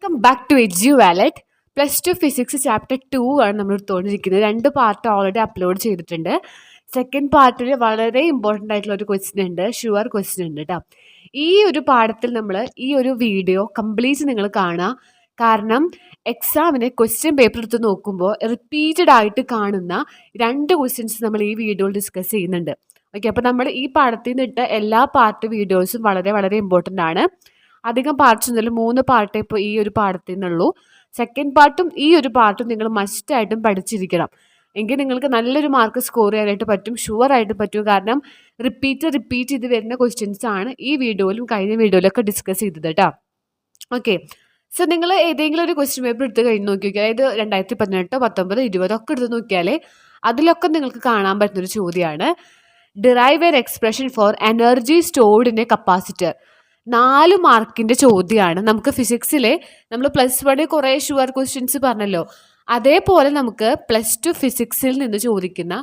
Welcome back to edu wallet. +2 physics chapter 2 ആണ് നമ്മൾ എടുത്തുകൊണ്ടിരിക്കുന്നത്. 2 പാർട്ട് ഓൾറെഡി അപ്ലോഡ് ചെയ്തിട്ടുണ്ട്. സെക്കൻഡ് പാർട്ടിൽ വളരെ ഇമ്പോർട്ടൻ്റ് ആയിട്ടുള്ള ഒരു ക്വസ്റ്റ്യൻ ഉണ്ട്, ഷുവർ ക്വസ്റ്റ്യൻ ഉണ്ട് കേട്ടോ. ഈ ഒരു പാഠത്തിൽ നമ്മൾ ഈ ഒരു വീഡിയോ കംപ്ലീറ്റ് നിങ്ങൾ കാണുക. കാരണം എക്സാമിന് ക്വസ്റ്റ്യൻ പേപ്പർ എടുത്ത് നോക്കുമ്പോൾ റിപ്പീറ്റഡ് ആയിട്ട് കാണുന്ന 2 ക്വസ്റ്റ്യൻസ് നമ്മൾ ഈ വീഡിയോയിൽ ഡിസ്കസ് ചെയ്യുന്നുണ്ട്. ഓക്കെ, അപ്പോൾ നമ്മൾ ഈ പാഠത്തിൽ നിന്നിട്ട് എല്ലാ പാർട്ട് വീഡിയോസും വളരെ വളരെ ഇമ്പോർട്ടൻ്റ് ആണ്. അധികം പാർട്സ് ഒന്നുമില്ല, 3 പാർട്ടേ ഇപ്പോൾ ഈ ഒരു പാഠത്തിൽ നിന്നുള്ളൂ. സെക്കൻഡ് പാർട്ടും ഈ ഒരു പാർട്ടും നിങ്ങൾ മസ്റ്റായിട്ടും പഠിച്ചിരിക്കണം. എങ്കിൽ നിങ്ങൾക്ക് നല്ലൊരു മാർക്ക് സ്കോർ ചെയ്യാനായിട്ട് പറ്റും, ഷുവറായിട്ട് പറ്റും. കാരണം റിപ്പീറ്റ് ചെയ്ത് വരുന്ന ക്വസ്റ്റ്യൻസ് ആണ് ഈ വീഡിയോയിലും കഴിഞ്ഞ വീഡിയോയിലൊക്കെ ഡിസ്കസ് ചെയ്തത് കേട്ടോ. ഓക്കെ, സോ നിങ്ങൾ ഏതെങ്കിലും ഒരു ക്വസ്റ്റ്യൻ പേപ്പർ എടുത്ത് കഴിഞ്ഞ് നോക്കി നോക്കിയാൽ, അതായത് 2018, 19, 20 ഒക്കെ എടുത്ത് നോക്കിയാൽ അതിലൊക്കെ നിങ്ങൾക്ക് കാണാൻ പറ്റുന്നൊരു ചോദ്യമാണ് derive N expression for energy stored in A capacitor. 4 മാർക്കിൻ്റെ ചോദ്യമാണ്. നമുക്ക് ഫിസിക്സിൽ നമ്മൾ +1 കുറേ ഷുവർ ക്വസ്റ്റ്യൻസ് പറഞ്ഞല്ലോ, അതേപോലെ നമുക്ക് +2 ഫിസിക്സിൽ നിന്ന് ചോദിക്കുന്ന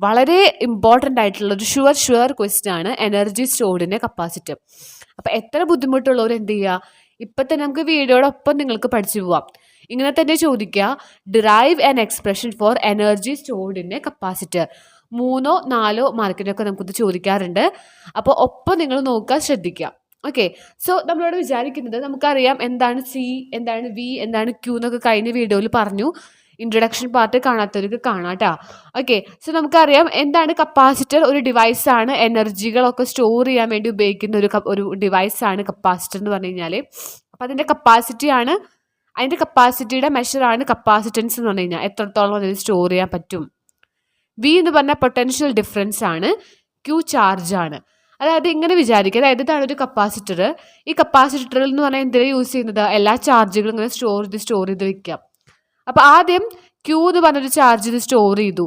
വളരെ ഇമ്പോർട്ടൻ്റ് ആയിട്ടുള്ള ഒരു ഷുവർ ക്വസ്റ്റ്യൻ ആണ് energy stored in A capacitor. അപ്പോൾ എത്ര ബുദ്ധിമുട്ടുള്ളവർ എന്ത് ചെയ്യുക, ഇപ്പം തന്നെ നമുക്ക് വീഡിയോടൊപ്പം നിങ്ങൾക്ക് പഠിച്ചു പോവാം. ഇങ്ങനെ തന്നെ ചോദിക്കുക, derive an expression for energy stored in A capacitor. 3 4 മാർക്കിനൊക്കെ നമുക്കിത് ചോദിക്കാറുണ്ട്. അപ്പോൾ ഒപ്പം നിങ്ങൾ നോക്കുക, ശ്രദ്ധിക്കുക. ഓക്കെ, സോ നമ്മളോട് വിചാരിക്കുന്നത്, നമുക്കറിയാം എന്താണ് സി, എന്താണ് വി, എന്താണ് ക്യൂ എന്നൊക്കെ കഴിഞ്ഞ വീഡിയോയിൽ പറഞ്ഞു. ഇൻട്രൊഡക്ഷൻ പാർട്ട് കാണാത്തവർക്ക് കാണാം കേട്ടോ. ഓക്കെ, സോ നമുക്കറിയാം എന്താണ് കപ്പാസിറ്റർ. ഒരു ഡിവൈസാണ്, എനർജികളൊക്കെ സ്റ്റോർ ചെയ്യാൻ വേണ്ടി ഉപയോഗിക്കുന്ന ഒരു ഡിവൈസാണ് കപ്പാസിറ്റർ എന്ന് പറഞ്ഞു കഴിഞ്ഞാൽ. അപ്പം അതിൻ്റെ കപ്പാസിറ്റിയാണ്, അതിൻ്റെ കപ്പാസിറ്റിയുടെ മെഷറാണ് കപ്പാസിറ്റൻസ് എന്ന് പറഞ്ഞു കഴിഞ്ഞാൽ, എത്രത്തോളം അതിന് സ്റ്റോർ ചെയ്യാൻ പറ്റും. വി എന്ന് പറഞ്ഞാൽ പൊട്ടൻഷ്യൽ ഡിഫറൻസ് ആണ്, ക്യൂ ചാർജ് ആണ്. അതായത് ഇങ്ങനെ വിചാരിക്കുക, അതായത് ഇതാണ് ഒരു കപ്പാസിറ്റർ. ഈ കപ്പാസിറ്ററിൽ എന്ന് പറഞ്ഞാൽ എന്തിനാണ് യൂസ് ചെയ്യുന്നത്, എല്ലാ ചാർജുകളും ഇങ്ങനെ സ്റ്റോർ ചെയ്ത് വെക്കാം. അപ്പോൾ ആദ്യം ക്യൂ എന്ന് പറഞ്ഞൊരു ചാർജ് ഇത് സ്റ്റോർ ചെയ്തു,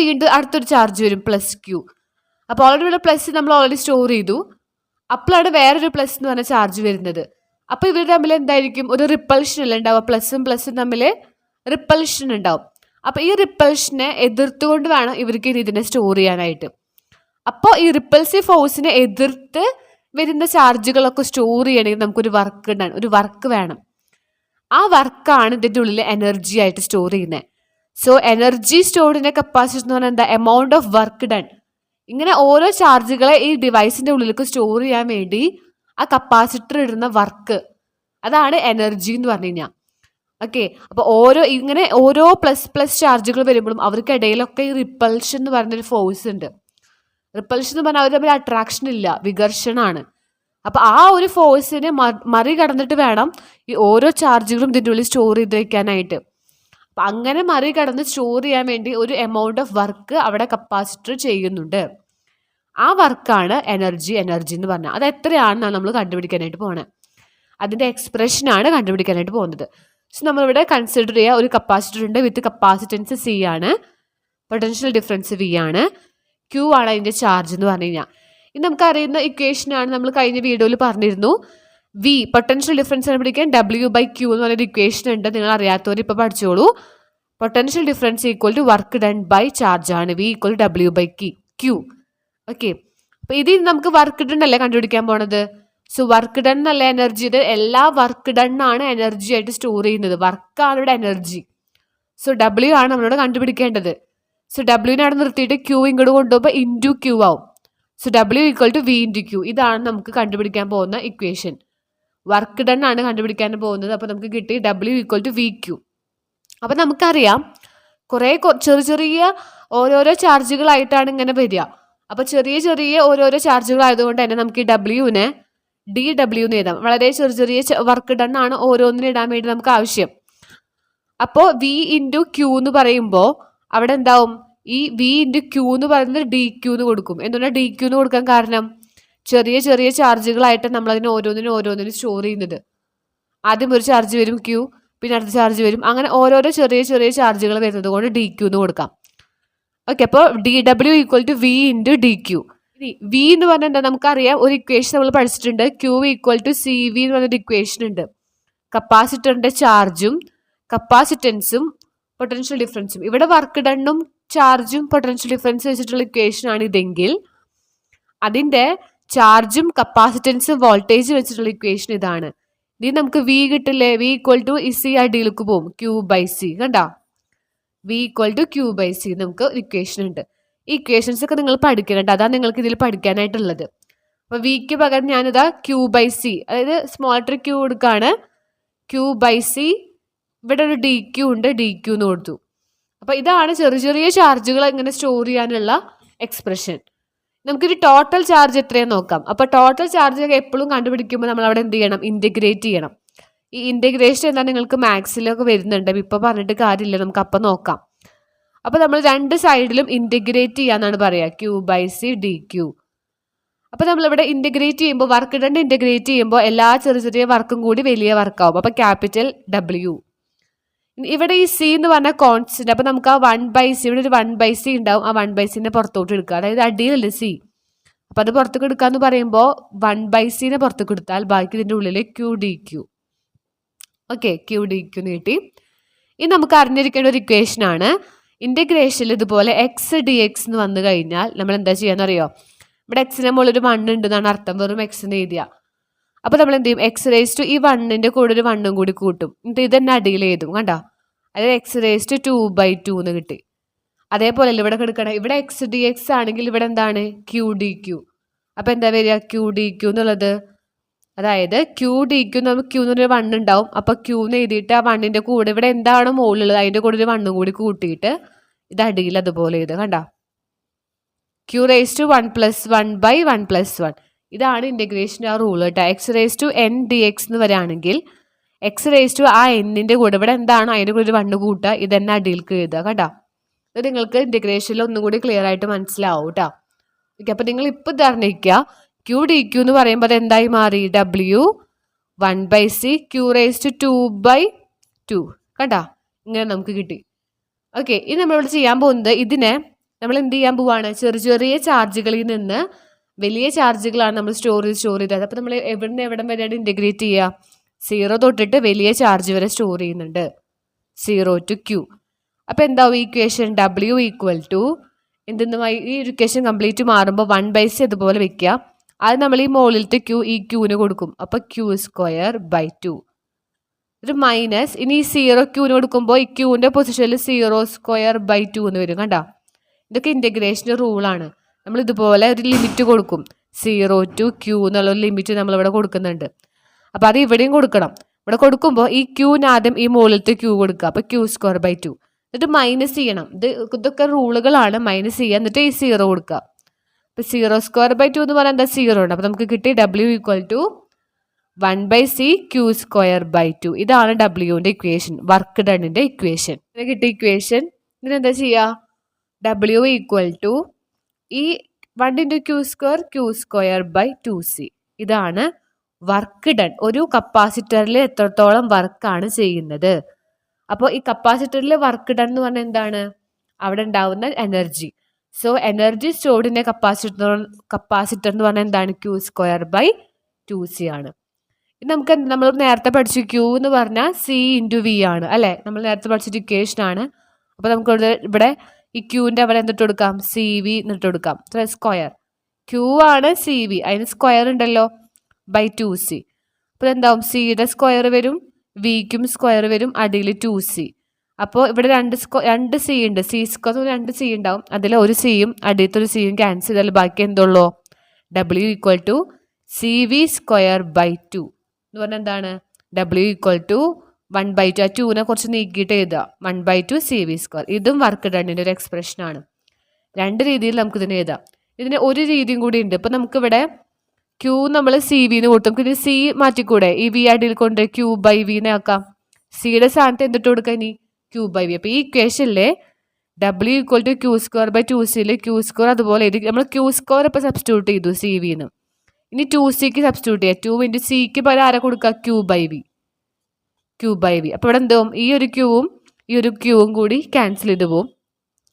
വീണ്ടും അടുത്തൊരു ചാർജ് വരും +Q. അപ്പോൾ ഓൾറെഡി ഇവിടെ പ്ലസ് നമ്മൾ ഓൾറെഡി സ്റ്റോർ ചെയ്തു, അപ്പോഴാണ് വേറൊരു പ്ലസ് എന്ന് പറഞ്ഞ ചാർജ് വരുന്നത്. അപ്പോൾ ഇവർ തമ്മിൽ എന്തായിരിക്കും, ഒരു റിപ്പൾഷൻ അല്ല ഉണ്ടാവുക, പ്ലസും തമ്മിൽ റിപ്പൾഷൻ ഉണ്ടാവും. അപ്പോൾ ഈ റിപ്പൾഷനെ എതിർത്തുകൊണ്ട് വേണം ഇവർക്ക് ഇതിനെ സ്റ്റോർ ചെയ്യാനായിട്ട്. അപ്പോൾ ഈ റിപ്പൾസീവ് ഫോഴ്സിനെ എതിർത്ത് വരുന്ന ചാർജുകളൊക്കെ സ്റ്റോർ ചെയ്യണമെങ്കിൽ നമുക്കൊരു വർക്ക് വേണം. ആ വർക്കാണ് ഇതിൻ്റെ ഉള്ളിൽ എനർജി ആയിട്ട് സ്റ്റോർ ചെയ്യുന്നത്. So energy stored in A capacitor എന്ന് പറഞ്ഞാൽ എന്താ, എമൗണ്ട് ഓഫ് വർക്ക് ഡൺ. ഇങ്ങനെ ഓരോ ചാർജുകളെ ഈ ഡിവൈസിൻ്റെ ഉള്ളിലേക്ക് സ്റ്റോർ ചെയ്യാൻ വേണ്ടി ആ കപ്പാസിറ്റർ ഇടുന്ന വർക്ക്, അതാണ് എനർജി എന്ന് പറഞ്ഞു കഴിഞ്ഞാൽ. ഓക്കെ, അപ്പോൾ ഓരോ പ്ലസ് ചാർജുകൾ വരുമ്പോഴും അവർക്കിടയിലൊക്കെ ഈ റിപ്പൾഷൻ എന്ന് പറഞ്ഞൊരു ഫോഴ്സ് ഉണ്ട്. റിപ്പൾഷൻ എന്ന് പറഞ്ഞാൽ അവർ തമ്മിൽ അട്രാക്ഷൻ ഇല്ല, വികർഷണമാണ്. അപ്പോൾ ആ ഒരു ഫോഴ്സിനെ മറികടന്നിട്ട് വേണം ഈ ഓരോ ചാർജുകളും ഇതിൻ്റെ ഉള്ളിൽ സ്റ്റോർ ചെയ്ത് വെക്കാനായിട്ട്. അപ്പം അങ്ങനെ മറികടന്ന് സ്റ്റോർ ചെയ്യാൻ വേണ്ടി ഒരു എമൗണ്ട് ഓഫ് വർക്ക് അവിടെ കപ്പാസിറ്റർ ചെയ്യുന്നുണ്ട്. ആ വർക്കാണ് എനർജി എന്ന് പറഞ്ഞാൽ. അത് എത്രയാണെന്നാണ് നമ്മൾ കണ്ടുപിടിക്കാനായിട്ട് പോകുന്നത്. അതിൻ്റെ എക്സ്പ്രഷനാണ് കണ്ടുപിടിക്കാനായിട്ട് പോകുന്നത്. സോ നമ്മളിവിടെ കൺസിഡർ ചെയ്യുക, ഒരു കപ്പാസിറ്റർ ഉണ്ട് വിത്ത് കപ്പാസിറ്റൻസ് C ആണ്, പൊട്ടൻഷ്യൽ ഡിഫറൻസ് V ആണ്, Q ആണ് അതിൻ്റെ ചാർജ് എന്ന് പറഞ്ഞു കഴിഞ്ഞാൽ. ഇത് നമുക്കറിയുന്ന ഇക്വേഷനാണ്, നമ്മൾ കഴിഞ്ഞ വീഡിയോയിൽ പറഞ്ഞിരുന്നു. V പൊട്ടൻഷ്യൽ ഡിഫറൻസ് കണ്ടുപിടിക്കാൻ W/Q എന്ന് പറഞ്ഞൊരു ഇക്വേഷൻ ഉണ്ട്. നിങ്ങൾ അറിയാത്തവർ ഇപ്പോൾ പഠിച്ചോളൂ. Potential difference = work done by charge ആണ്. V = W/Q. ഓക്കെ, അപ്പോൾ ഇതിൽ നമുക്ക് വർക്ക് ഡൺ അല്ലേ കണ്ടുപിടിക്കാൻ പോണത്. സോ വർക്ക് ഡൺ എന്നല്ല എനർജി, ഇത് എല്ലാ വർക്ക് ഡൺ ആണ് എനർജി ആയിട്ട് സ്റ്റോർ ചെയ്യുന്നത്. വർക്കാണ് ഇവിടെ എനർജി. സോ W ആണ് നമ്മളോട് കണ്ടുപിടിക്കേണ്ടത്. സോ ഡബ്ല്യൂവിനെ അവിടെ നിർത്തിയിട്ട് Q ഇങ്ങോട്ട് കൊണ്ടുപോകുമ്പോൾ × Q ആവും. So W = V × Q. ഇതാണ് നമുക്ക് കണ്ടുപിടിക്കാൻ പോകുന്ന ഇക്വേഷൻ. വർക്ക് ഡൺ ആണ് കണ്ടുപിടിക്കാൻ പോകുന്നത്. അപ്പോൾ നമുക്ക് കിട്ടി W = VQ. അപ്പോൾ നമുക്കറിയാം കുറേ ചെറിയ ഓരോരോ ചാർജുകളായിട്ടാണ് ഇങ്ങനെ വരിക. അപ്പോൾ ചെറിയ ഓരോരോ ചാർജുകളായതുകൊണ്ട് തന്നെ നമുക്ക് ഈ ഡബ്ല്യുവിനെ DW എന്ന് എഴുതാം. വളരെ ചെറിയ വർക്ക് ഡൺ ആണ് ഓരോന്നിനും ഇടാൻ വേണ്ടി നമുക്ക് ആവശ്യം. അപ്പോൾ V × Q എന്ന് പറയുമ്പോൾ അവിടെ എന്താവും, ഈ V × Q എന്ന് പറയുന്നത് DQ എന്ന് കൊടുക്കും. എന്തുകൊണ്ടാണ് DQ എന്ന് കൊടുക്കാൻ കാരണം, ചെറിയ ചാർജുകളായിട്ട് നമ്മൾ അതിന് ഓരോന്നിനും സ്റ്റോർ ചെയ്യുന്നത്. ആദ്യം ഒരു ചാർജ് വരും Q, പിന്നെ അടുത്ത ചാർജ് വരും, അങ്ങനെ ഓരോരോ ചെറിയ ചാർജുകൾ വരുന്നത് കൊണ്ട് DQ എന്ന് കൊടുക്കാം. ഓക്കെ, അപ്പോൾ DW = V × DQ. ഇനി V എന്ന് പറഞ്ഞാൽ എന്താ, നമുക്കറിയാം ഒരു ഇക്വേഷൻ നമ്മൾ പഠിച്ചിട്ടുണ്ട്, Q = CV എന്ന് പറഞ്ഞൊരു ഇക്വേഷൻ ഉണ്ട്. കപ്പാസിറ്ററിൻ്റെ ചാർജും കപ്പാസിറ്റൻസും പൊട്ടൻഷ്യൽ ഡിഫറൻസും. ഇവിടെ വർക്ക് ഡണ്ണും ചാർജും പൊട്ടൻഷ്യൽ ഡിഫറൻസ് വെച്ചിട്ടുള്ള ഇക്വേഷൻ ആണ് ഇതെങ്കിൽ, അതിൻ്റെ ചാർജും കപ്പാസിറ്റൻസും വോൾട്ടേജ് വെച്ചിട്ടുള്ള ഇക്വേഷൻ ഇതാണ്. ഇനി നമുക്ക് വി കിട്ടില്ലേ, വി ഈക്വൽ ടു സി അടിയിലേക്ക് പോകും, ക്യൂ ബൈ സി. കണ്ടാ, V equal to Q by C നമുക്ക് ഇക്വേഷൻ ഉണ്ട്. ഈ ഇക്വേഷൻസ് ഒക്കെ നിങ്ങൾ പഠിക്കുന്നുണ്ട്, അതാണ് നിങ്ങൾക്ക് ഇതിൽ പഠിക്കാനായിട്ടുള്ളത്. അപ്പൊ വിക്ക് പകരം ഞാനിതാ ക്യൂ ബൈ സി, അതായത് സ്മോൾ ലെറ്റർ ക്യൂ കൊടുക്കാണ്, ക്യൂ ബൈ സി. ഇവിടെ ഒരു ഡി ക്യൂ ഉണ്ട്, ഡി ക്യൂ എന്ന് കൊടുത്തു. അപ്പൊ ഇതാണ് ചെറിയ ചെറിയ ചാർജുകൾ ഇങ്ങനെ സ്റ്റോർ ചെയ്യാനുള്ള എക്സ്പ്രഷൻ. നമുക്കൊരു ടോട്ടൽ ചാർജ് എത്രയാന്ന് നോക്കാം. അപ്പൊ ടോട്ടൽ ചാർജ് എപ്പോഴും കണ്ടുപിടിക്കുമ്പോൾ നമ്മൾ അവിടെ എന്ത് ചെയ്യണം, ഇന്റഗ്രേറ്റ് ചെയ്യണം. ഈ ഇന്റഗ്രേഷൻ എന്താ നിങ്ങൾക്ക് മാത്സിലൊക്കെ വരുന്നുണ്ട്, ഇപ്പൊ പറഞ്ഞിട്ട് കാര്യമില്ല, നമുക്ക് അപ്പം നോക്കാം. അപ്പൊ നമ്മൾ രണ്ട് സൈഡിലും ഇന്റഗ്രേറ്റ് ചെയ്യാന്നാണ് പറയാ, Q by C D Q. അപ്പൊ നമ്മളിവിടെ ഇന്റഗ്രേറ്റ് ചെയ്യുമ്പോൾ, വർക്ക് ഡൺ ഇന്റഗ്രേറ്റ് ചെയ്യുമ്പോൾ എല്ലാ ചെറിയ ചെറിയ വർക്കും കൂടി വലിയ വർക്കാവും. അപ്പൊ ക്യാപിറ്റൽ ഡബ്ല്യു. ഇവിടെ ഈ സി എന്ന് പറഞ്ഞ കോൺസ്റ്റന്റ്, അപ്പൊ നമുക്ക് ആ 1/c, ഇവിടെ ഒരു 1/c ഉണ്ടാവും, ആ 1/c പുറത്തോട്ട് എടുക്കുക, അതായത് അടിയിലല്ലേ സി, അപ്പൊ അത് പുറത്തേക്ക് എടുക്കാന്ന് പറയുമ്പോൾ 1/c പുറത്തേക്ക് എടുത്താൽ ബാക്കി ഇതിന്റെ ഉള്ളിൽ Q D Q. Okay, Q D Q നീട്ടി. ഇനി നമുക്ക് അറിഞ്ഞിരിക്കേണ്ട ഒരു ഇക്വേഷൻ ആണ്. ഇന്റഗ്രേഷനിൽ ഇതുപോലെ എക്സ് ഡി എക്സ് എന്ന് വന്നു കഴിഞ്ഞാൽ നമ്മൾ എന്താ ചെയ്യാന്നറിയോ, ഇവിടെ എക്സിന്റെ മുകളിൽ ഒരു 1 ഉണ്ട് എന്നാണ് അർത്ഥം, വെറും എക്സ് എന്ന് എഴുതിയ. അപ്പൊ നമ്മൾ എന്ത് ചെയ്യും, എക്സ് റേസ് ടു ഈ 1ന്റെ കൂടെ ഒരു 1 കൂടി കൂട്ടും, എന്നിട്ട് ഇത് തന്നെ അടിയിൽ എഴുതും. കണ്ടോ, അതായത് എക്സ് റേസ് ടു 2/2 എന്ന് കിട്ടി. അതേപോലെ ഇവിടെ കിടക്കണം, ഇവിടെ എക്സ് ഡി എക്സ് ആണെങ്കിൽ ഇവിടെ എന്താണ്, ക്യൂ ഡി ക്യൂ. അപ്പൊ എന്താ വരിക, ക്യൂ ഡി ക്യൂ എന്നുള്ളത്, അതായത് ക്യൂ ഡി ക്യൂ നമുക്ക് ക്യൂ എന്നൊരു 1 ഉണ്ടാവും. അപ്പൊ ക്യൂ എന്ന് എഴുതിയിട്ട് ആ 1ന്റെ കൂടെ ഇവിടെ എന്താണോ മുകളിലുള്ളത് അതിന്റെ കൂടെ ഒരു 1 കൂടി കൂട്ടിയിട്ട് ഇത് അടിയിൽ അതുപോലെ എഴുതുക. കണ്ടോ, ക്യൂ റേസ് ടു 1 + 1/1 + 1. ഇതാണ് ഇന്റഗ്രേഷൻ ആ റൂൾ കേട്ടോ. X raise to N D X എന്ന് വരികയാണെങ്കിൽ എക്സ് റേസ് ടു ആ എന്നിന്റെ കൂടെ ഇവിടെ എന്താണോ അതിന്റെ കൂടെ ഒരു 1 കൂട്ടുക, ഇത് തന്നെ അടിയിലേക്ക് എഴുതുക. കേട്ടോ, ഇത് നിങ്ങൾക്ക് ഇന്റഗ്രേഷനിൽ ഒന്നും കൂടി ക്ലിയർ ആയിട്ട് മനസ്സിലാവും കേട്ടോ. ഓക്കെ, അപ്പൊ നിങ്ങൾ ഇപ്പൊ ധരിക്കുക, ക്യൂ ഡി ക്യൂ എന്ന് പറയുമ്പോൾ അത് എന്തായി മാറി, W 1/c Q raise to 2/2. കേട്ടോ, ഇങ്ങനെ നമുക്ക് കിട്ടി. ഓക്കെ, ഇനി നമ്മളിവിടെ ചെയ്യാൻ പോകുന്നത്, ഇതിനെ നമ്മൾ എന്ത് ചെയ്യാൻ പോവാണ്, ചെറിയ ചെറിയ ചാർജുകളിൽ നിന്ന് വലിയ ചാർജുകളാണ് നമ്മൾ സ്റ്റോർ ചെയ്തത്. അപ്പൊ നമ്മൾ എവിടുന്ന് എവിടം വരെയാണ് ഇന്റഗ്രേറ്റ് ചെയ്യുക, 0 തൊട്ടിട്ട് വലിയ ചാർജ് വരെ സ്റ്റോർ ചെയ്യുന്നുണ്ട്, 0 to q. അപ്പൊ എന്താവും ഇക്വേഷൻ, ഡബ്ല്യു ഈക്വൽ ടു എന്തെന്നുമായി ഈ ഇക്വേഷൻ കംപ്ലീറ്റ് മാറുമ്പോൾ 1/c അതുപോലെ വെക്കുക. അത് നമ്മൾ ഈ മുകളിലത്തെ ക്യൂ ഈ ക്യൂവിന് കൊടുക്കും, അപ്പൊ q²/2. ഒരു മൈനസ്, ഇനി ഈ 0 ക്യൂവിന് കൊടുക്കുമ്പോൾ ഈ ക്യൂവിന്റെ പൊസിഷനിൽ 0²/2 എന്ന് വരും. കണ്ടോ, ഇതൊക്കെ ഇന്റഗ്രേഷൻ്റെ റൂളാണ്. നമ്മൾ ഇതുപോലെ ഒരു ലിമിറ്റ് കൊടുക്കും, 0 to q എന്നുള്ള ലിമിറ്റ് നമ്മളിവിടെ കൊടുക്കുന്നുണ്ട്. അപ്പം അത് ഇവിടെയും കൊടുക്കണം. ഇവിടെ കൊടുക്കുമ്പോൾ ഈ ക്യൂവിന് ആദ്യം ഈ മുകളിലത്തെ ക്യൂ കൊടുക്കുക, അപ്പോൾ q²/2. എന്നിട്ട് മൈനസ് ചെയ്യണം, ഇതൊക്കെ റൂളുകളാണ്. മൈനസ് ചെയ്യുക, എന്നിട്ട് ഈ 0 കൊടുക്കുക. അപ്പോൾ 0²/2 എന്ന് പറഞ്ഞാൽ എന്താ, 0 ഉണ്ട്. അപ്പോൾ നമുക്ക് കിട്ടി W equal to 1/c q²/2. ഇതാണ് ഡബ്ല്യുവിൻ്റെ ഇക്വേഷൻ, വർക്ക് ഡണ്ണിൻ്റെ ഇക്വേഷൻ. ഇതിനെ കിട്ടിയ ഇക്വേഷൻ ഇതിനെന്താ ചെയ്യുക, ഡബ്ല്യു ഈക്വൽ ടു ഈ 1 × q²/2c. ഇതാണ് വർക്ക് ഡൺ. ഒരു കപ്പാസിറ്ററിൽ എത്രത്തോളം വർക്കാണ് ചെയ്യുന്നത്. അപ്പോൾ ഈ കപ്പാസിറ്ററിൽ വർക്ക് ഡൺ എന്ന് പറഞ്ഞാൽ എന്താണ്, അവിടെ ഉണ്ടാവുന്ന energy. So energy stored in A capacitor എന്ന് പറഞ്ഞാൽ എന്താണ്, q²/2c ആണ്. ഇത് നമുക്ക് നമ്മൾ നേരത്തെ പഠിച്ചു, ക്യൂ എന്ന് പറഞ്ഞാൽ c × v ആണ് അല്ലേ, നമ്മൾ നേരത്തെ പഠിച്ചിട്ട് ഇക്വേഷൻ ആണ്. അപ്പോൾ നമുക്ക് ഇവിടെ ഈ ക്യൂവിൻ്റെ അവിടെ എന്തിട്ട് കൊടുക്കാം, സി വി എന്നിട്ട് കൊടുക്കാം, സ്ക്വയർ. ക്യൂ ആണ് സി വി, അതിന് സ്ക്വയർ ഉണ്ടല്ലോ, /2c. അപ്പോൾ എന്താവും, സിയുടെ സ്ക്വയർ വരും, വിക്കും സ്ക്വയർ വരും, അടിയിൽ 2c. അപ്പോൾ ഇവിടെ രണ്ട് സി ഉണ്ട്, c² 2 c ഉണ്ടാവും, അതിൽ ഒരു സിയും അടിയത്തെ ഒരു സിയും ക്യാൻസൽ ചെയ്താൽ ബാക്കി എന്തുള്ളൂ, ഡബ്ല്യു ഈക്വൽ ടു cv²/2 എന്ന് പറഞ്ഞാൽ എന്താണ്, ഡബ്ല്യു ഈക്വൽ ടു 1/2. ആ 2നെ കുറച്ച് നീക്കിയിട്ട് എഴുതുക, 1/2 cv². ഇതും വർക്ക് ഡണ്ണിൻ്റെ ഒരു എക്സ്പ്രഷനാണ്. രണ്ട് രീതിയിൽ നമുക്ക് ഇതിനെ എഴുതാം. ഇതിന് ഒരു രീതിയും കൂടി ഉണ്ട്. ഇപ്പം നമുക്കിവിടെ ക്യൂ നമ്മൾ സി വിന്ന് കൊടുത്തു, നമുക്ക് ഇത് സി മാറ്റിക്കൂടെ, ഈ വി അടിയിൽ കൊണ്ട് q/v ആക്കാം. സിയുടെ സ്ഥാനത്ത് എന്തിട്ട് കൊടുക്കുക, ഇനി q/v. അപ്പോൾ ഈ ഇക്വേഷനിലെ W equal to q²/2c q² അതുപോലെ നമ്മൾ q² ഇപ്പോൾ സബ്സ്റ്റിറ്റ്യൂട്ട് ചെയ്തു സി വിന്ന്. ഇനി 2cക്ക് സബ്സ്റ്റിറ്റ്യൂട്ട് ചെയ്യുക, 2 × cക്ക് പകരം ആരെ കൊടുക്കുക, q/v. അപ്പോൾ ഇവിടെ എന്താവും, ഈ ഒരു ക്യൂവും ഈ ഒരു ക്യൂവും കൂടി ക്യാൻസൽ ചെയ്ത് പോവും.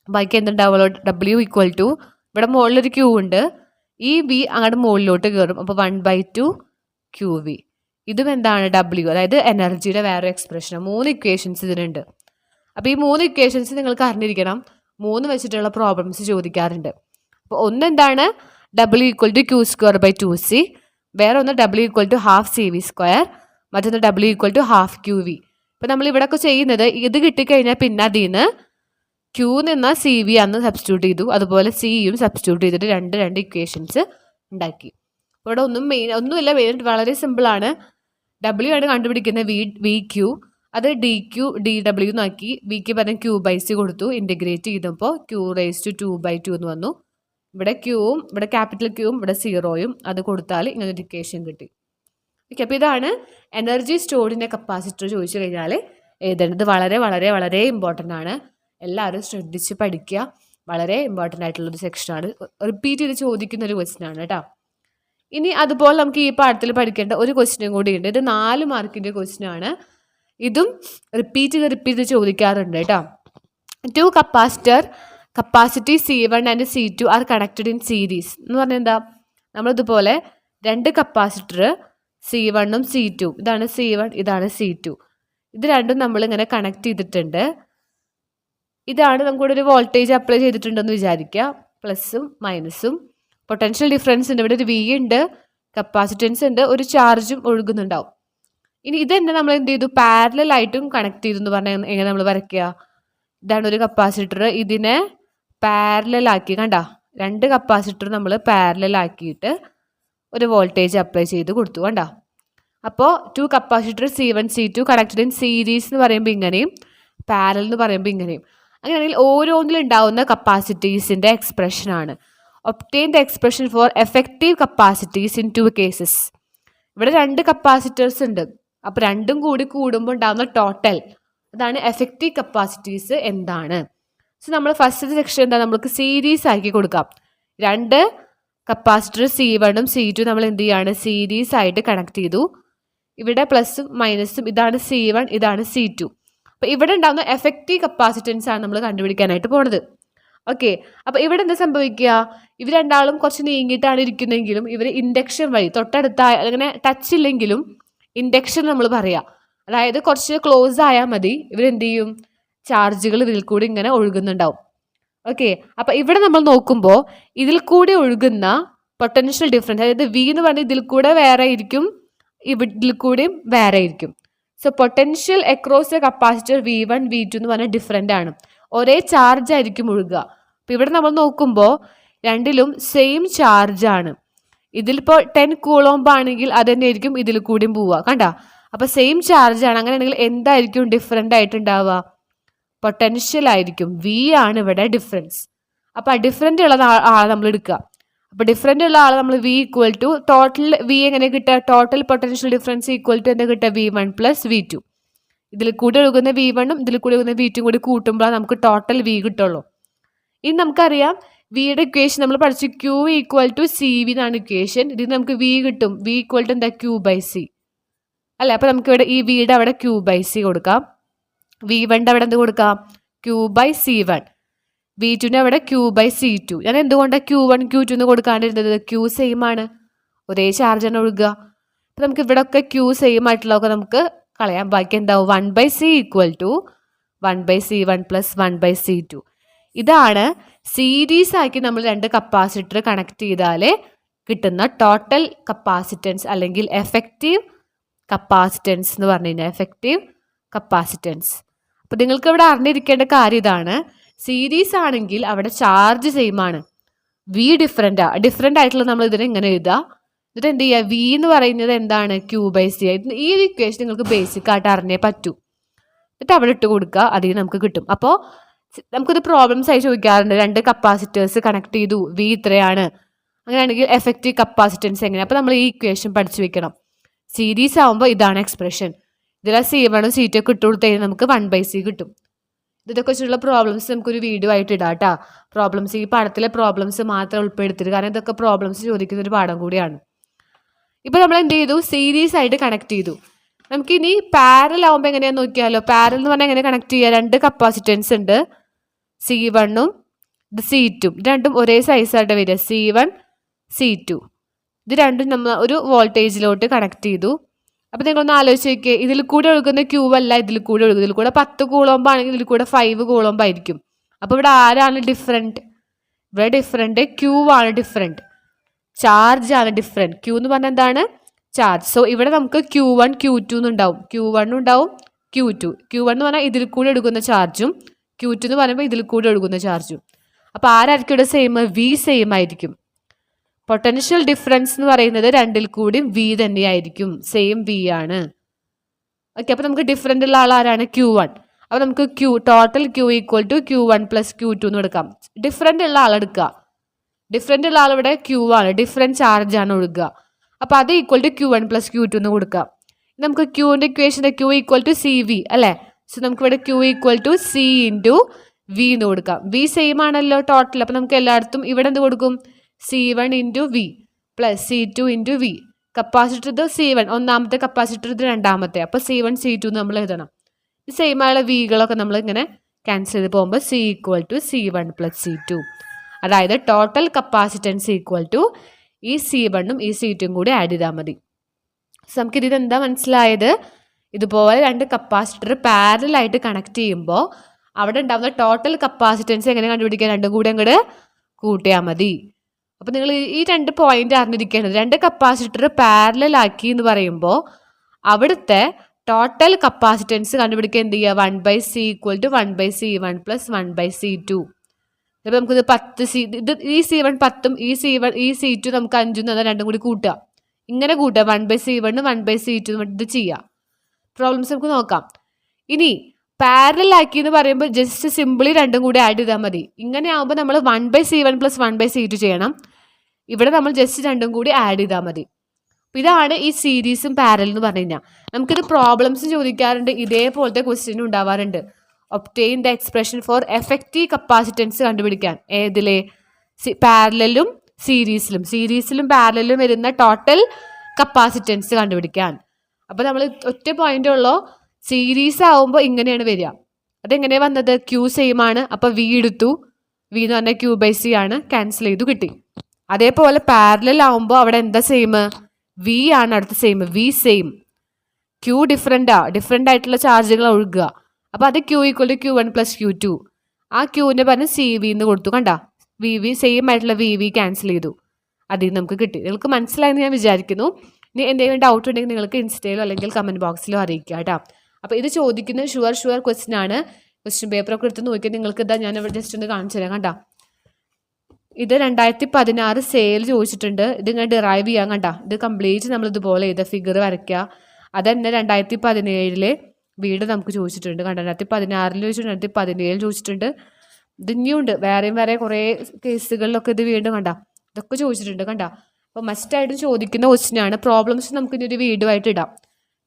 ബാക്കി എന്തുണ്ടാവുള്ളൂ, ഡബ്ല്യു ഈക്വൽ ടു ഇവിടെ മുകളിലൊരു ക്യൂ ഉണ്ട്, ഈ വി അങ്ങോട്ട് മുകളിലോട്ട് കയറും, അപ്പോൾ 1/2 qv. ഇതും എന്താണ്, ഡബ്ല്യു, അതായത് എനർജിയുടെ വേറെ എക്സ്പ്രഷൻ. 3 ഇക്വേഷൻസ് ഇതിനുണ്ട്. അപ്പോൾ ഈ 3 ഇക്വേഷൻസ് നിങ്ങൾക്ക് അറിഞ്ഞിരിക്കണം. 3 വെച്ചിട്ടുള്ള പ്രോബ്ലംസ് ചോദിക്കാറുണ്ട്. അപ്പോൾ ഒന്നെന്താണ്, ഡബ്ല്യു ഈക്വൽ ടു q²/2c, വേറെ ഒന്ന് ഡബ്ല്യു ഈക്വൽ ടു 12 cv², മറ്റൊന്ന് W equal to half QV. ഇപ്പം നമ്മൾ ഇവിടെ ഒക്കെ ചെയ്യുന്നത് ഇത് കിട്ടിക്കഴിഞ്ഞാൽ പിന്നെ അതിൽ നിന്ന് Q നിന്ന് CV അന്ന് സബ്സ്റ്റിറ്റ്യൂട്ട് ചെയ്തു, അതുപോലെ സിയും സബ്സ്റ്റിറ്റ്യൂട്ട് ചെയ്തിട്ട് രണ്ട് ഇക്വേഷൻസ് ഉണ്ടാക്കി. ഇവിടെ ഒന്നുമില്ല, മെയിൻ വളരെ സിമ്പിളാണ്. W ആണ് കണ്ടുപിടിക്കുന്നത് VQ, അത് DQ DW എന്നാക്കി. വിക്ക് പകരം Q/C കൊടുത്തു, ഇൻറ്റഗ്രേറ്റ് ചെയ്തപ്പോൾ Q⁻²/2 എന്ന് വന്നു. ഇവിടെ Qവും ഇവിടെ ക്യാപിറ്റൽ Qവും ഇവിടെ 0യും അത് കൊടുത്താൽ ഇങ്ങനെ ഒരു ഇക്വേഷൻ കിട്ടി. ഓക്കെ, അപ്പോൾ ഇതാണ് എനർജി സ്റ്റോർഡിൻ്റെ കപ്പാസിറ്റർ ചോദിച്ചു കഴിഞ്ഞാൽ എഴുതേണ്ടത്. വളരെ വളരെ വളരെ ഇമ്പോർട്ടൻ്റ് ആണ്, എല്ലാവരും ശ്രദ്ധിച്ച് പഠിക്കുക. വളരെ ഇമ്പോർട്ടൻ്റ് ആയിട്ടുള്ളൊരു സെക്ഷനാണ്, റിപ്പീറ്റ് ചെയ്ത് ചോദിക്കുന്ന ഒരു ക്വസ്റ്റ്യൻ ആണ് കേട്ടോ. ഇനി അതുപോലെ നമുക്ക് ഈ പാഠത്തിൽ പഠിക്കേണ്ട ഒരു ക്വസ്റ്റ്യനും കൂടി ഉണ്ട്. ഇത് 4 മാർക്കിൻ്റെ ക്വസ്റ്റ്യൻ ആണ്. ഇതും റിപ്പീറ്റ് ചെയ്ത് ചോദിക്കാറുണ്ട് കേട്ടോ. 2 capacitor capacity C1 and C2 are connected in series എന്ന് പറഞ്ഞാൽ എന്താ? നമ്മളിതുപോലെ 2 കപ്പാസിറ്റർ C1ഉം C2, ഇതാണ് C1 ഇതാണ് C2, ഇത് രണ്ടും നമ്മളിങ്ങനെ കണക്ട് ചെയ്തിട്ടുണ്ട്. ഇതാണ് നമുക്കിവിടെ ഒരു വോൾട്ടേജ് അപ്ലൈ ചെയ്തിട്ടുണ്ടെന്ന് വിചാരിക്കുക, പ്ലസും മൈനസും. പൊട്ടൻഷ്യൽ ഡിഫറൻസ് ഉണ്ട്, ഇവിടെ ഒരു V ഉണ്ട്, കപ്പാസിറ്റൻസ് ഉണ്ട്, ഒരു ചാർജും ഒഴുകുന്നുണ്ടാവും. ഇനി ഇതെന്നെ നമ്മൾ എന്ത് ചെയ്തു? പാരലൽ ആയിട്ടും കണക്ട് ചെയ്തു എന്ന് പറഞ്ഞാൽ എങ്ങനെ നമ്മൾ വരയ്ക്കുക? ഇതാണ് ഒരു കപ്പാസിറ്റർ, ഇതിനെ പാരലൽ ആക്കി, കണ്ട 2 കപ്പാസിറ്റർ നമ്മൾ പാരലൽ ആക്കിയിട്ട് ഒരു വോൾട്ടേജ് അപ്ലൈ ചെയ്ത് കൊടുത്തു, കണ്ട. അപ്പോൾ 2 capacitor C1 C2 connected in series എന്ന് പറയുമ്പോൾ ഇങ്ങനെയും പാരലൽ എന്ന് പറയുമ്പോൾ ഇങ്ങനെയും. അങ്ങനെയാണെങ്കിൽ ഓരോന്നിലും ഉണ്ടാവുന്ന കപ്പാസിറ്റീസിൻ്റെ എക്സ്പ്രഷനാണ്. Obtain the expression for effective capacities in 2 cases. ഇവിടെ 2 കപ്പാസിറ്റേഴ്സ് ഉണ്ട്, അപ്പോൾ രണ്ടും കൂടി കൂടുമ്പോൾ ഉണ്ടാകുന്ന ടോട്ടൽ, അതാണ് എഫക്റ്റീവ് കപ്പാസിറ്റീസ് എന്താണ്. സോ നമ്മൾ ഫസ്റ്റ് സെക്ഷൻ എന്താ, നമുക്ക് സീരീസ് ആക്കി കൊടുക്കാം. 2 കപ്പാസിറ്റർ C1ഉം C2 നമ്മൾ എന്ത് ചെയ്യാണ്? സീരീസ് ആയിട്ട് കണക്ട് ചെയ്തു. ഇവിടെ പ്ലസും മൈനസും, ഇതാണ് C1 ഇതാണ് C2. അപ്പോൾ ഇവിടെ ഉണ്ടാകുന്ന എഫക്റ്റീവ് കപ്പാസിറ്റൻസ് ആണ് നമ്മൾ കണ്ടുപിടിക്കാനായിട്ട് പോണത്. ഓക്കെ, അപ്പോൾ ഇവിടെ എന്താ സംഭവിക്കുക? ഇവർ രണ്ടാളും കുറച്ച് നീങ്ങിയിട്ടാണ് ഇരിക്കുന്നതെങ്കിലും ഇവർ ഇൻഡക്ഷൻ വഴി തൊട്ടടുത്ത അങ്ങനെ ടച്ച് ഇല്ലെങ്കിലും ഇൻഡക്ഷൻ നമ്മൾ പറയാം, അതായത് കുറച്ച് ക്ലോസ് ആയാൽ മതി, ഇവരെന്ത് ചെയ്യും? ചാർജുകൾ ഇതിൽ കൂടി ഇങ്ങനെ ഒഴുകുന്നുണ്ടാവും. ഓക്കെ, അപ്പോൾ ഇവിടെ നമ്മൾ നോക്കുമ്പോൾ ഇതിൽ കൂടി ഒഴുകുന്ന പൊട്ടൻഷ്യൽ ഡിഫറൻസ്, അതായത് V എന്ന് പറഞ്ഞാൽ ഇതിൽ കൂടെ വേറെ ആയിരിക്കും, ഇതിൽ കൂടിയും വേറെ ആയിരിക്കും. So potential across A capacitor V1 V2 എന്ന് പറഞ്ഞാൽ ഡിഫറെൻ്റ് ആണ്, ഒരേ ചാർജ് ആയിരിക്കും ഒഴുകുക. അപ്പോൾ ഇവിടെ നമ്മൾ നോക്കുമ്പോൾ രണ്ടിലും സെയിം ചാർജാണ്. ഇതിലിപ്പോൾ 10 കൂളോംബ് ആണെങ്കിൽ അത് തന്നെ ആയിരിക്കും ഇതിൽ കൂടിയും പോവുക, കണ്ട. അപ്പോൾ സെയിം ചാർജാണ്, അങ്ങനെയാണെങ്കിൽ എന്തായിരിക്കും ഡിഫറെൻ്റ് ആയിട്ടുണ്ടാവുക? പൊട്ടൻഷ്യൽ ആയിരിക്കും. V ആണ് ഇവിടെ ഡിഫറൻസ്. അപ്പോൾ ആ ഡിഫറെൻ്റ് ഉള്ള ആളെ നമ്മൾ എടുക്കുക. അപ്പോൾ ഡിഫറെൻ്റ് ഉള്ള ആളെ നമ്മൾ V equal to total V എങ്ങനെ കിട്ടുക? Total potential difference equal to എന്താ കിട്ടുക? V1 + V2. ഇതിൽ കൂടി ഒഴുകുന്ന V1ഉം ഇതിൽ കൂടി ഒഴുകുന്ന V2 കൂടി കൂട്ടുമ്പോൾ നമുക്ക് ടോട്ടൽ V കിട്ടുള്ളൂ. ഇനി നമുക്കറിയാം വിയുടെ ഇക്വേഷൻ നമ്മൾ പഠിച്ചു, Q ഈക്വൽ ടു CV എന്നാണ് ഇക്വേഷൻ. ഇതിൽ നമുക്ക് V കിട്ടും, V ഈക്വൽ ടു എന്താ? Q/C അല്ലേ. അപ്പോൾ നമുക്ക് ഇവിടെ ഈ വിയുടെ അവിടെ Q/C കൊടുക്കാം, V1ൻ്റെ അവിടെ എന്ത് കൊടുക്കാം? Q/C1, V2ൻ്റെ അവിടെ Q/C2. ഞാൻ എന്തുകൊണ്ടാണ് Q1 Q2 എന്ന് കൊടുക്കാണ്ടിരുന്നത്? Q സെയിം ആണ്, ഒരേ ചാർജാണ് ഒഴുകുക. അപ്പോൾ നമുക്ക് ഇവിടെ ഒക്കെ Q സെയിം ആയിട്ടുള്ളതൊക്കെ നമുക്ക് കളയാം. ബാക്കി എന്താവും? 1/C equal to 1/C1 + 1/C2. ഇതാണ് സീരീസ് ആക്കി നമ്മൾ 2 കപ്പാസിറ്റർ കണക്ട് ചെയ്താൽ കിട്ടുന്ന ടോട്ടൽ കപ്പാസിറ്റൻസ് അല്ലെങ്കിൽ എഫക്റ്റീവ് കപ്പാസിറ്റൻസ് എന്ന് പറഞ്ഞു കഴിഞ്ഞാൽ എഫക്റ്റീവ് കപ്പാസിറ്റൻസ്. അപ്പോൾ നിങ്ങൾക്ക് ഇവിടെ അറിഞ്ഞിരിക്കേണ്ട കാര്യം ഇതാണ്, സീരീസ് ആണെങ്കിൽ അവിടെ ചാർജ് സെയിം ആണ്, V ഡിഫറെൻ്റ് ആയിട്ടുള്ള നമ്മൾ ഇതിനെ ഇങ്ങനെ എഴുതുക. എന്നിട്ട് എന്ത് ചെയ്യുക? V എന്ന് പറയുന്നത് എന്താണ്? Q/C. ഈ ഒരു ഇക്വേഷൻ നിങ്ങൾക്ക് ബേസിക് ആയിട്ട് അറിഞ്ഞേ പറ്റൂ. എന്നിട്ട് അവിടെ ഇട്ട് കൊടുക്കുക, അതിൽ നമുക്ക് കിട്ടും. അപ്പോൾ നമുക്കിത് പ്രോബ്ലംസ് ആയി ചോദിക്കാറുണ്ട്, 2 കപ്പാസിറ്റേഴ്സ് കണക്ട് ചെയ്തു, V ഇത്രയാണ്, അങ്ങനെയാണെങ്കിൽ എഫക്റ്റീവ് കപ്പാസിറ്റൻസ് എങ്ങനെ? അപ്പോൾ നമ്മൾ ഈ ഇക്വേഷൻ പഠിച്ചു വെക്കണം. സീരീസ് ആകുമ്പോൾ ഇതാണ് എക്സ്പ്രഷൻ, ഇതിൽ C1ഉം C2 ഒക്കെ ഇട്ട് കൊടുത്തു കഴിഞ്ഞാൽ നമുക്ക് 1/C കിട്ടും. ഇതൊക്കെക്കുറിച്ചുള്ള പ്രോബ്ലംസ് നമുക്കൊരു വീഡിയോ ആയിട്ട് ഇടാം കേട്ടോ. പ്രോബ്ലംസ് ഈ പാഠത്തിലെ പ്രോബ്ലംസ് മാത്രം ഉൾപ്പെടുത്തിയിട്ട്, കാരണം ഇതൊക്കെ പ്രോബ്ലംസ് ചോദിക്കുന്ന ഒരു പാഠം കൂടിയാണ്. ഇപ്പോൾ നമ്മൾ എന്ത് ചെയ്തു? സീരീസ് ആയിട്ട് കണക്ട് ചെയ്തു. നമുക്കിനി പാരൽ ആകുമ്പോൾ എങ്ങനെയാണെന്ന് നോക്കിയാലോ. പാരൽ എന്ന് പറഞ്ഞാൽ എങ്ങനെ കണക്ട് ചെയ്യുക? 2 കപ്പാസിറ്റൻസ് ഉണ്ട്, C1ഉം ഇത് C2, ഇത് രണ്ടും ഒരേ സൈസായിട്ട് വരിക, C1 C2. ഇത് രണ്ടും നമ്മൾ ഒരു വോൾട്ടേജിലോട്ട് കണക്ട് ചെയ്തു. അപ്പോൾ നിങ്ങളൊന്ന് ആലോചിച്ച് നോക്കിയേ, ഇതിൽ കൂടെ ഒഴുകുന്ന Q അല്ല ഇതിൽ കൂടെ ഒഴുകുന്നത്. ഇതിൽ കൂടെ 10 കൂളോംബ് ആണെങ്കിൽ ഇതിൽ കൂടെ 5 കൂളോംബ് ആയിരിക്കും. അപ്പോൾ ഇവിടെ ആരാണ് ഡിഫറെൻറ്റ്? ഇവിടെ ഡിഫറെൻറ്റ് Q ആണ് ഡിഫറെൻറ്റ്, ചാർജ് ആണ് ഡിഫറെൻറ്റ്. Q എന്ന് പറഞ്ഞാൽ എന്താണ്? ചാർജ്. സോ ഇവിടെ നമുക്ക് Q1 Q2 എന്നുണ്ടാവും. Q1 ഉണ്ടാവും Q2. Q1 എന്ന് പറഞ്ഞാൽ ഇതിൽ കൂടെ എടുക്കുന്ന ചാർജും Q2 എന്ന് പറയുമ്പോൾ ഇതിൽ കൂടെ ഒഴുകുന്ന ചാർജും. അപ്പോൾ ആരായിരിക്കും ഇവിടെ സെയിം? V സെയിം ആയിരിക്കും. പൊട്ടൻഷ്യൽ ഡിഫറൻസ് എന്ന് പറയുന്നത് രണ്ടിൽ കൂടി V തന്നെയായിരിക്കും. സെയിം V ആണ്. ഓക്കെ, അപ്പോൾ നമുക്ക് ഡിഫറൻ്റ് ഉള്ള ആൾ ആരാണ്? Q1. അപ്പോൾ നമുക്ക് total Q equal to Q1 plus Q2 എന്ന് എടുക്കാം. ഡിഫറൻ്റ് ഉള്ള ആളെടുക്കുക. ഡിഫറൻ്റ് ഉള്ള ആളിവിടെ Q ആണ്. ഡിഫറൻറ്റ് ചാർജാണ് ഒഴുകുക. അപ്പോൾ അത് equal to Q1 plus Q2 എന്ന് കൊടുക്കാം. നമുക്ക് Qൻ്റെ ഇക്വേഷൻ്റെ Q ഈക്വൽ ടു CV അല്ലേ? സോ നമുക്കിവിടെ Q equal to C into V എന്ന് കൊടുക്കാം. V സെയിം ആണല്ലോ ടോട്ടൽ. അപ്പോൾ നമുക്ക് എല്ലായിടത്തും ഇവിടെ എന്ത് കൊടുക്കും? C1 into V plus C2 into V. Capacitor ഇത് C1 ഒന്നാമത്തെ, കപ്പാസിറ്റർ ഇത് രണ്ടാമത്തെ. അപ്പോൾ C1 C2 നമ്മൾ എഴുതണം. ഈ സെയിം ആയുള്ള വികളൊക്കെ നമ്മൾ ഇങ്ങനെ ക്യാൻസൽ ചെയ്ത് പോകുമ്പോൾ C equal to C1 plus C2. അതായത് ടോട്ടൽ കപ്പാസിറ്റൻസ് ഈക്വൽ ടു ഈ C1ഉം ഈ C2ഉം കൂടി ആഡ് ചെയ്താൽ മതി. സോ നമുക്കിത് എന്താ മനസ്സിലായത്? ഇതുപോലെ രണ്ട് കപ്പാസിറ്റർ പാരലായിട്ട് കണക്ട് ചെയ്യുമ്പോൾ അവിടെ ഉണ്ടാകുന്ന ടോട്ടൽ കപ്പാസിറ്റൻസ് എങ്ങനെ കണ്ടുപിടിക്കാൻ? രണ്ടും കൂടി അങ്ങോട്ട് കൂട്ടിയാൽ മതി. അപ്പോൾ നിങ്ങൾ ഈ രണ്ട് പോയിന്റ് അറിഞ്ഞിരിക്കേണ്ടത്, രണ്ട് കപ്പാസിറ്റർ പാരലാക്കി എന്ന് പറയുമ്പോൾ അവിടുത്തെ ടോട്ടൽ കപ്പാസിറ്റൻസ് കണ്ടുപിടിക്കാൻ എന്ത് ചെയ്യുക? 1/C equal to 1/C1 plus 1/C2. അപ്പോൾ നമുക്കിത് 10C, ഇത് ഈ C1 10ഉം ഈ C2 നമുക്ക് 5ഉം എന്നാൽ രണ്ടും കൂടി കൂട്ടുക. ഇങ്ങനെ കൂട്ടുക 1/C1 1/C2 ഇത് ചെയ്യുക. പ്രോബ്ലംസ് നമുക്ക് നോക്കാം. ഇനി പാരലാക്കി എന്ന് പറയുമ്പോൾ ജസ്റ്റ് സിമ്പിളി രണ്ടും കൂടി ആഡ് ചെയ്താൽ മതി. ഇങ്ങനെ ആകുമ്പോൾ നമ്മൾ 1/C1 പ്ലസ് 1/C2 ചെയ്യണം. ഇവിടെ നമ്മൾ ജസ്റ്റ് രണ്ടും കൂടി ആഡ് ചെയ്താൽ മതി. ഇതാണ് ഈ സീരീസും പാരൽ എന്ന് പറഞ്ഞു കഴിഞ്ഞാൽ. നമുക്കിത് പ്രോബ്ലംസ് ചോദിക്കാറുണ്ട്, ഇതേപോലത്തെ ക്വസ്റ്റ്യൻ ഉണ്ടാവാറുണ്ട്. Obtain the expression for effective capacitance കണ്ടുപിടിക്കാൻ. ഏതിലെ? പാരലും സീരീസിലും പാരലിലും വരുന്ന ടോട്ടൽ കപ്പാസിറ്റൻസ് കണ്ടുപിടിക്കാൻ. അപ്പോൾ നമ്മൾ ഒറ്റ പോയിന്റ് ഉള്ളോ, സീരീസ് ആവുമ്പോൾ ഇങ്ങനെയാണ് വരിക. അതെങ്ങനെയാണ് വന്നത്? Q സെയിം ആണ്. അപ്പോൾ V എടുത്തു. V എന്ന് പറഞ്ഞാൽ Q/C ആണ്. ക്യാൻസൽ ചെയ്തു കിട്ടി. അതേപോലെ പാരലൽ ആവുമ്പോൾ അവിടെ എന്താ സെയിം? V ആണ് അടുത്ത same. V same. Q different ആയിട്ടുള്ള ചാർജുകൾ ഒഴുകുക. അപ്പോൾ അത് Q equal to Q1 plus Q2. ആ Qൻ്റെ പറഞ്ഞ് CV എന്ന് കൊടുത്തു. കണ്ട VV സെയിം ആയിട്ടുള്ള VV ക്യാൻസൽ ചെയ്തു. അതിൽ നമുക്ക് കിട്ടി. നിങ്ങൾക്ക് മനസ്സിലായെന്ന് ഞാൻ വിചാരിക്കുന്നു. ഇനി എന്തെങ്കിലും ഡൗട്ട് ഉണ്ടെങ്കിൽ നിങ്ങൾക്ക് ഇൻസ്റ്റയിലോ അല്ലെങ്കിൽ കമൻറ്റ് ബോക്സിലോ അറിയിക്കുക കേട്ടോ. അപ്പോൾ ഇത് ചോദിക്കുന്നത് ഷുവർ ക്വസ്റ്റ്യൻ ആണ്. ക്വസ്റ്റ്യൻ പേപ്പറൊക്കെ എടുത്ത് നോക്കി നിങ്ങൾക്ക് ഇതാ ഞാൻ ഇവിടെ ജസ്റ്റ് ഒന്ന് കാണിച്ചു തരാം. കണ്ട ഇത് 2016 സെയിൽ ചോദിച്ചിട്ടുണ്ട്. ഇത് ഇങ്ങനെ ഡിറൈവ് ചെയ്യാൻ. കണ്ട ഇത് കംപ്ലീറ്റ് നമ്മൾ ഇതുപോലെ ചെയ്ത ഫിഗർ വരയ്ക്കുക. അതന്നെ 2017 വീട് നമുക്ക് ചോദിച്ചിട്ടുണ്ട്. കണ്ട 2016 ചോദിച്ചിട്ടുണ്ട്, 2017 ചോദിച്ചിട്ടുണ്ട്. ഇത് ഇനിയുണ്ട് വേറെ കുറേ കേസുകളിലൊക്കെ ഇത് വീണ്ടും കണ്ട ഇതൊക്കെ ചോദിച്ചിട്ടുണ്ട്. കണ്ട അപ്പോൾ മസ്റ്റായിട്ട് ചോദിക്കുന്ന ക്വസ്റ്റ്യൻ ആണ്. പ്രോബ്ലംസ് നമുക്ക് ഇനി ഒരു വീഡിയോ ആയിട്ട് ഇടാം.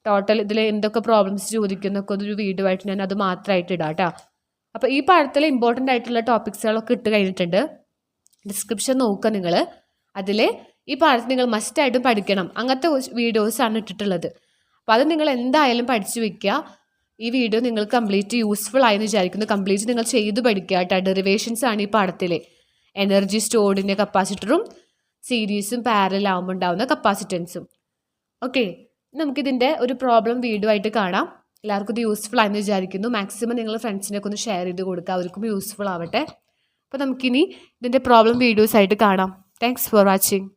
ടോട്ടൽ ഇതിൽ എന്തൊക്കെ പ്രോബ്ലംസ് ചോദിക്കുന്നൊക്കെ ഒരു വീഡിയോ ആയിട്ട് ഞാൻ അത് മാത്രമായിട്ട് ഇടാം കേട്ടോ. അപ്പോൾ ഈ പാഠത്തിൽ ഇമ്പോർട്ടൻ്റ് ആയിട്ടുള്ള ടോപ്പിക്സുകളൊക്കെ ഇട്ട് കഴിഞ്ഞിട്ടുണ്ട്. ഡിസ്ക്രിപ്ഷൻ നോക്കുക നിങ്ങൾ. അതിൽ ഈ പാഠത്തിൽ നിങ്ങൾ മസ്റ്റായിട്ടും പഠിക്കണം. അങ്ങനത്തെ വീഡിയോസാണ് ഇട്ടിട്ടുള്ളത്. അപ്പോൾ അത് നിങ്ങൾ എന്തായാലും പഠിച്ചു വെക്കുക. ഈ വീഡിയോ നിങ്ങൾക്ക് കംപ്ലീറ്റ് യൂസ്ഫുൾ ആയെന്ന് വിചാരിക്കുന്നു. കംപ്ലീറ്റ് നിങ്ങൾ ചെയ്ത് പഠിക്കുക കേട്ടോ. ഡെറിവേഷൻസ് ആണ് ഈ പാഠത്തിലെ. എനർജി സ്റ്റോർഡിൻ്റെ കപ്പാസിറ്ററും സീരീസും പാരലൽ ആകുമ്പോൾ ഉണ്ടാകുന്ന കപ്പാസിറ്റൻസും. ഓക്കെ, നമുക്കിതിൻ്റെ ഒരു പ്രോബ്ലം വീഡിയോ ആയിട്ട് കാണാം. എല്ലാവർക്കും ഇത് യൂസ്ഫുൾ ആയെന്ന് വിചാരിക്കുന്നു. മാക്സിമം നിങ്ങൾ ഫ്രണ്ട്സിനൊക്കെ ഒന്ന് ഷെയർ ചെയ്ത് കൊടുക്കുക, അവർക്കും യൂസ്ഫുൾ ആവട്ടെ. അപ്പോൾ നമുക്കിനി ഇതിൻ്റെ പ്രോബ്ലം വീഡിയോസ് ആയിട്ട് കാണാം. Thanks for watching.